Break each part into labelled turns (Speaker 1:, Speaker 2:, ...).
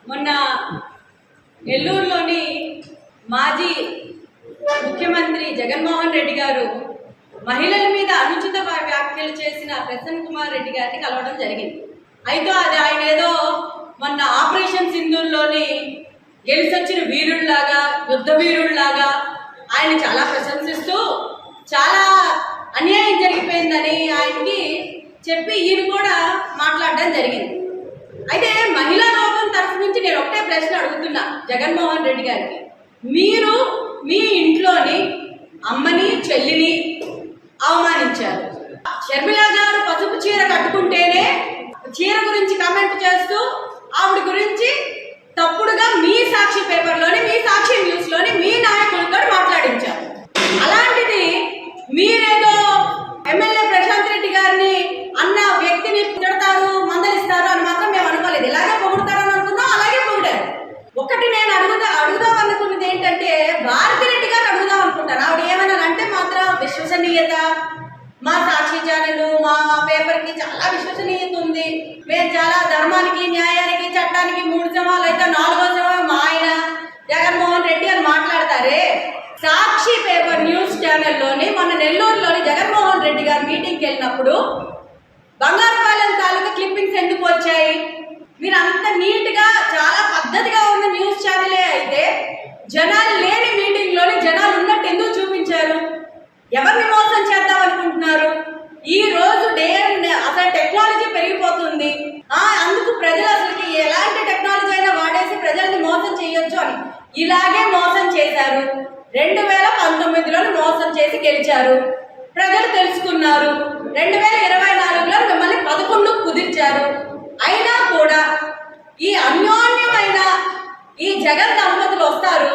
Speaker 1: మొన్న నెల్లూరులోని మాజీ ముఖ్యమంత్రి జగన్మోహన్ రెడ్డి గారు మహిళల మీద అనుచిత వ్యాఖ్యలు చేసిన ప్రసన్న కుమార్ రెడ్డి గారిని కలవడం జరిగింది. అయితే అది ఆయన ఏదో మొన్న ఆపరేషన్ సింధూర్లోని గెలిచొచ్చిన వీరుల్లాగా, యుద్ధ వీరుల్లాగా ఆయన చాలా ప్రశంసిస్తూ చాలా అన్యాయం జరిగిపోయిందని ఆయనకి చెప్పి ఈయన కూడా మాట్లాడడం జరిగింది. అయితే మహిళా లోకం తరఫు నుంచి నేను ఒకటే ప్రశ్న అడుగుతున్నా జగన్మోహన్ రెడ్డి గారికి, మీరు మీ ఇంట్లోని అమ్మని చెల్లిని అవమానించారు. షర్మిల గారు పసుపు చీర కట్టుకుంటేనే చీర గురించి కామెంట్ చేస్తూ ఆవిడ గురించి తప్పుడుగా మీ సాక్షి పేపర్లోని, మీ సాక్షి న్యూస్లోని మీ నాయకులతో మాట్లాడించారు. అలాంటిది మీరేదో ఎమ్మెల్యే ప్రశాంత్ రెడ్డి గారిని అన్న వ్యక్తిని తిడతారు, మందలిస్తారు అని మాత్రం మేము అనుకోలేదు. ఇలాగే పొగుడతారని అనుకున్నాం, అలాగే పొగిడారు. ఒకటి నేను అడుగుదాం అనుకున్నది ఏంటంటే, భారతిరెడ్డి గారు అడుగుదాం అనుకుంటాను. ఆవిడ ఏమైనా అంటే మాత్రం విశ్వసనీయత, మా సాక్షి ఛానల్, మా పేపర్కి చాలా విశ్వసనీయత ఉంది, మేము చాలా ధర్మానికి, న్యాయానికి, చట్టానికి 3 సమాలు అయితే 4వ సమ మా ఆయన జగన్మోహన్ రెడ్డి అని మాట్లాడతారే. సాక్షి పేపర్ న్యూస్ ఛానల్లోని మన నెల్లూరులోని జగన్మోహన్ రెడ్డి గారు మీటింగ్కి వెళ్ళినప్పుడు బంగారుపాలెం తాలూకా క్లిప్పింగ్స్ ఎందుకు వచ్చాయి? మీరు అంత నీట్గా చాలా పద్ధతిగా ఉన్న న్యూస్ ఛానలే అయితే జనాలు లేని మీటింగ్లోని జనాలు ఉన్నట్టు ఎందుకు చూపించారు? ఎవరిని మోసం చేద్దాం అనుకుంటున్నారు? ఈ రోజు అసలు టెక్నాలజీ పెరిగిపోతుంది, అందుకు ప్రజలు అసలుకి ఎలాంటి టెక్నాలజీ అయినా వాడేసి ప్రజల్ని మోసం చేయొచ్చు అని ఇలాగే మోసం చేశారు. 2019లో మోసం చేసి గెలిచారు, ప్రజలు తెలుసుకున్నారు. 2024లో మిమ్మల్ని 11 కుదిర్చారు. అయినా కూడా ఈ అన్యోన్యమైన ఈ జగన్ దంపతులు వస్తారు,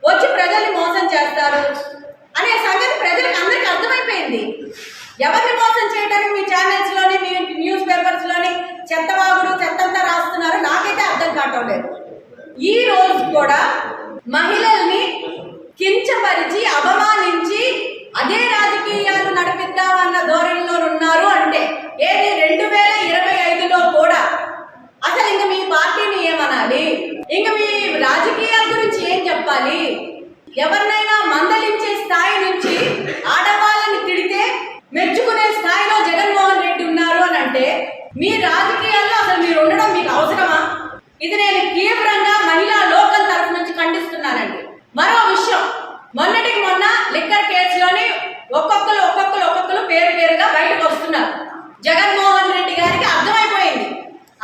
Speaker 1: వచ్చి ప్రజల్ని మోసం చేస్తారు అనే సంగతి ప్రజలకు అందరికీ అర్థమైపోయింది. ఎవరిని మోసం చేయడానికి మీ ఛానల్స్లోని, మీ న్యూస్ పేపర్స్లోని చెత్తవాగుడు చెత్తంతా రాస్తున్నారు, నాకైతే అర్థం కావటం లేదు. ఈ రోజు కూడా మహిళల్ని కించపరిచి అవమానించి అదే రాజకీయాలు నడిపిద్దామన్న ధోరణిలో ఉన్నారు. అంటే ఏది 2025లో కూడా అసలు ఇంక మీ పార్టీని ఏమనాలి? ఇంక మీ రాజకీయాల గురించి ఏం చెప్పాలి? ఎవరినైనా మందలించే స్థాయి నుంచి ఆడవాళ్ళని తిడితే మెచ్చుకునే స్థాయిలో జగన్మోహన్ రెడ్డి ఉన్నారు అని అంటే మీ రాజకీయాల్లో అసలు మీరు ఉండడం మీకు అవసరమా? ఇది నేను తీవ్రంగా మహిళా లోకం తరఫు నుంచి ఖండిస్తున్నానండి. మరో విషయం, మొన్నటికి మొన్న లిక్కర్ కేసులోని ఒక్కొక్కరు పేరుగా బయటకు వస్తున్నారు. జగన్మోహన్ రెడ్డి గారికి అర్థమైపోయింది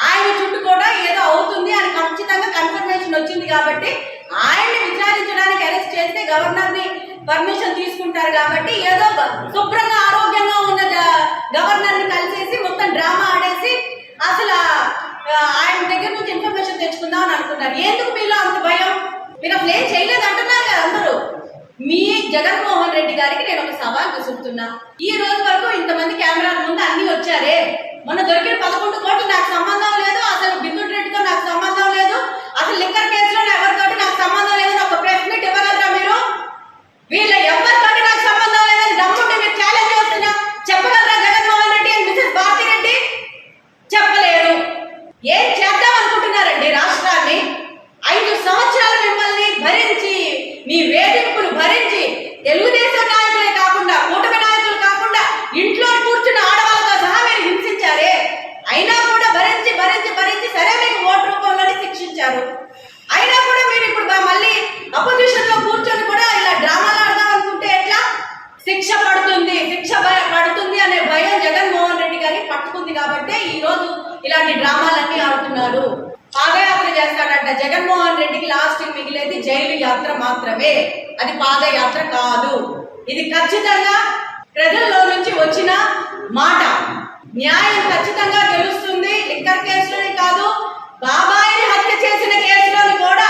Speaker 1: ఆయన చుట్టూ కూడా ఏదో అవుతుంది అని ఖచ్చితంగా కన్ఫర్మేషన్ వచ్చింది కాబట్టి ఆయన్ని విచారించడానికి అరెస్ట్ చేస్తే గవర్నర్ని పర్మిషన్ తీసుకుంటారు కాబట్టి ఏదో శుభ్రంగా ఆరోగ్యంగా ఉన్న గవర్నర్ని కలిసేసి మొత్తం డ్రామా ఆడేసి అసలు ఆయన దగ్గర నుంచి ఇన్ఫర్మేషన్ తెచ్చుకుందాం అని అనుకున్నారు. ఎందుకు మీలో అంత భయం? మీరు అసలు ఏం చేయలేదు అంటున్నారు కదా అందరూ. మీ జగన్మోహన్ రెడ్డి గారికి నేను ఒక సవాల్ విసురుతున్నా. ఈ రోజు వరకు ఇంతమంది కెమెరాల ముందు అన్ని వచ్చారే, మొన్న దొరికిన 11 కోట్లు నాకు సంబంధం లేదు, అసలు బిందు రెడ్డితో నాకు సంబంధం లేదు, అసలు లిక్కర్ కేసులో ఎవరితోటి నాకు సంబంధం లేదని ఒక ప్రెస్ మీట్ ఇవ్వగలరా మీరు? వీళ్ళ ఎవరితోటి నాకు సంబంధం లేదని దమ్ముంటే మీరు ఛాలెంజ్ చేస్తున్నా చెప్పగలరా జగన్మోహన్ రెడ్డి అండ్ మిసెస్ భారతిరెడ్డి? చెప్పలేరు. ఏం చేద్దాం అనుకుంటున్నారండి? రాష్ట్రాన్ని 5 సంవత్సరాలు మిమ్మల్ని భరించి, మీ వేధింపులు భరించి, తెలుగుదేశం నాయకులే కాకుండా, కూటమి నాయకులు కాకుండా ఇంట్లో కూర్చున్న ఆడవాళ్ళతో సహా మీరు హింసించారే. అయినా కూడా భరించి సరే మీకు ఓటు రూపంలోనే శిక్షించారు. అయినా కూడా మీరు ఇప్పుడు మళ్ళీ అపోజిషన్ లో కూర్చొని కూడా ఇలా డ్రామాలు ఆడదాం అనుకుంటే ఎట్లా? శిక్ష పడుతుంది అనే భయం జగన్మోహన్ రెడ్డి గారికి పట్టుకుంది కాబట్టి ఈ రోజు ఇలాంటి డ్రామాలన్నీ ఆడుతున్నారు. పాదయాత్ర చేస్తాడంట జగన్మోహన్ రెడ్డికి. లాస్ట్ మిగిలేది జైలు యాత్ర మాత్రమే, అది పాదయాత్ర కాదు. ఇది ఖచ్చితంగా ప్రజల్లో నుంచి వచ్చిన మాట. న్యాయం ఖచ్చితంగా గెలుస్తుంది. లిక్కర్ కేసులోనే కాదు, బాబాయిని హత్య చేసిన కేసులోని కూడా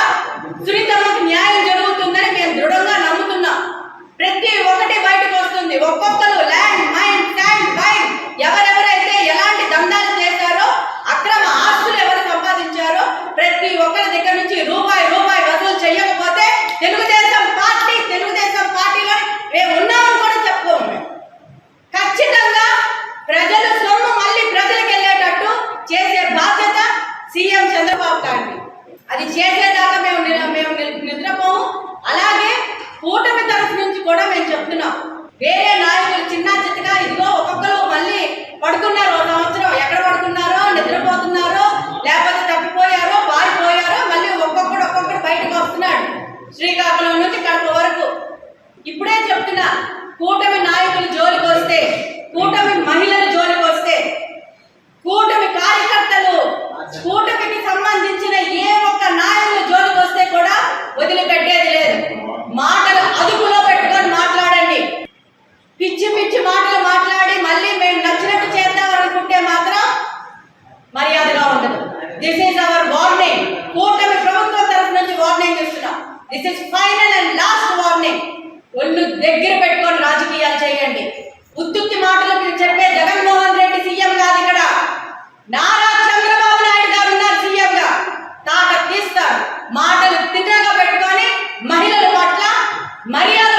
Speaker 1: సునీతమ్మకి న్యాయం జరుగుతుందని మేము దృఢంగా నమ్ముతున్నాం. ప్రతి ఒక్కటి బయటకు వస్తుంది. ఒక్కొక్కరు ల్యాండ్ మైన్ స్టాండ్ బైన్ ఎవరెవరైతే ఎలాంటి దందాలు చేశారో, అక్రమ ఆస్తులు ఎవరు సంపాదించారో ప్రతి ఒక్కరి దగ్గర నుంచి రూపాయి వసూలు చేయకపోతే తెలుగుదేశం పార్టీలో మేము ఉన్నామని కూడా చెప్పుకోము. ఖచ్చితంగా ప్రజలు సొమ్ము మళ్ళీ ప్రజలకు వెళ్ళేటట్టు చేసే బాధ్యత సీఎం చంద్రబాబు గారిది. చేసేదాకా మేము నిద్రపోము. అలాగే కూటమి తరఫు నుంచి కూడా మేము చెప్తున్నాం, వేరే నాయకులు చిన్న చిత్తగా ఇదిగో ఒక్కొక్కరు మళ్ళీ పడుకున్నారు, ఒక సంవత్సరం ఎక్కడ పడుకున్నారో, నిద్రపోతున్నారో, లేకపోతే తప్పిపోయారో, పారిపోయారో, మళ్ళీ ఒక్కొక్కడు బయటకు వస్తున్నాడు శ్రీకాకుళం నుంచి కడప వరకు. ఇప్పుడే చెప్తున్నా, కూటమి నాయకులు జోలికి వస్తే, కూటమి మహిళలు జోలికి వస్తే, కూటమి కార్యకర్తలు, కూటమికి సంబంధించిన ఏ ఒక్క నాయకులు జోలికి వస్తే కూడా వదిలిపెట్టేది లేదు. మాటలు అదుపులో పెట్టుకొని మాట్లాడండి. పిచ్చి పిచ్చి మాటలు మాట్లాడి మళ్ళీ మేము నచ్చినట్టు చేద్దాం అనుకుంటే మాత్రం మర్యాదగా ఉండదు. This is our warning. కూటమి ప్రభుత్వం తరఫు నుంచి వార్నింగ్ ఇస్తున్నాం. This is final and last warning. ఒళ్ళు దగ్గర పెట్టుకొని రాజకీయాలు చేయండి. ఉత్తుత్తి మాటలు చెప్పే జగన్మోహన్ రెడ్డి సీఎం కాదు, ఇక్కడ నారా చంద్రబాబు నాయుడు గారు ఉన్నారు సీఎం గా. తాట తీస్తారు. మాటలు తిన్నగా పెట్టుకొని మహిళల పట్ల మర్యాద